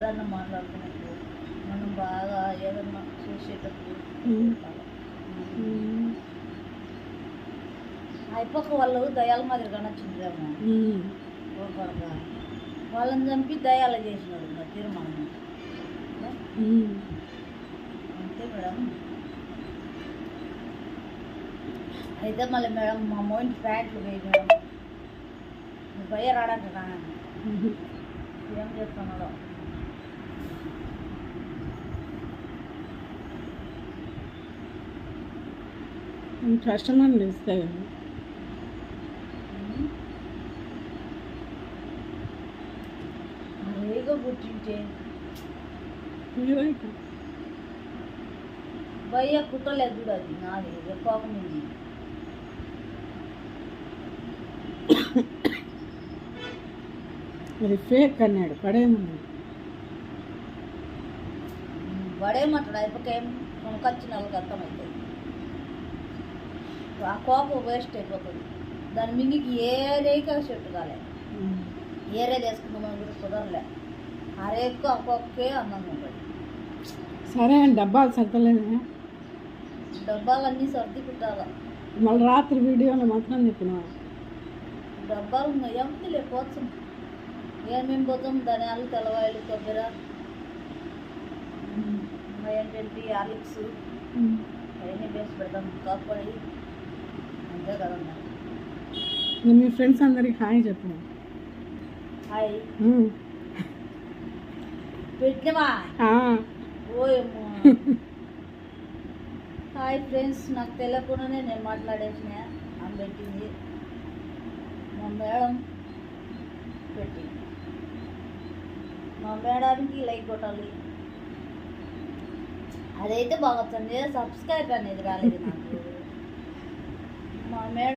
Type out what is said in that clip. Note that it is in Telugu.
ఏదన్నా మాట్లాడుకున్నప్పుడు మనం బాగా ఏదన్నా చూసేటప్పుడు అయిపోక వాళ్ళు దయాల మాదిరి కనొచ్చిందేమో ఒకరుగా వాళ్ళని చంపి దయాలు చేసినాడు నా తీర్మానం అంతే మేడం. అయితే మళ్ళీ మేడం మా మోయింటి ప్యాంట్లు పోయి మేడం భయ రాడంట నాన్న ఏం చేస్తున్నాడో. కస్టమర్లు ఇస్తాయి ఏదో పుట్టింటే భయ్య కుట్టలేదు కూడా అది నాది కోపం ఉంది. అది ఫేక్ అన్నాడు పడేమన్నాడు. పడేయమంటాడు అయిపోకేం కొనుకొచ్చిన వాళ్ళకి అర్థమవుతుంది. ఆ కోపం వేస్ట్ అయిపోతుంది. దాని మింగికి ఏరేక చెట్టు కాలే ఏరే వేసుకుందామని కూడా కుదరలే. ఆ రేకు ఆ కోపకే అందంగా ఉంటుంది. సరే అండి డబ్బాలు సర్దలేదు. డబ్బాలన్నీ సర్ది పెట్టాల. మళ్ళీ రాత్రి వీడియోలో మాత్రం చెప్పినా డబ్బాలు ఎంపీ లేకపోవచ్చు. ఏమేమి పోతాం ధనియాలు తెల్లవాయలు కొబ్బరి ఏంటంటే ఆలిక్స్ అవన్నీ వేసి పెడతాం కాపడి అంతే కదన్నా. మీ ఫ్రెండ్స్ అందరికి హాయ్ చెప్పు. హాయ్ పెట్టినవా ఓయమ్మో. హాయ్ ఫ్రెండ్స్, నాకు తెలియకుండానే నేను మాట్లాడేసిన ఆమె పెట్టింది. మా మేడం పెట్టింది. మా మేడానికి లైక్ కొట్టాలి. అదైతే బాగా వచ్చింది. సబ్స్క్రైబ్ అనేది రాలేదు నాకు.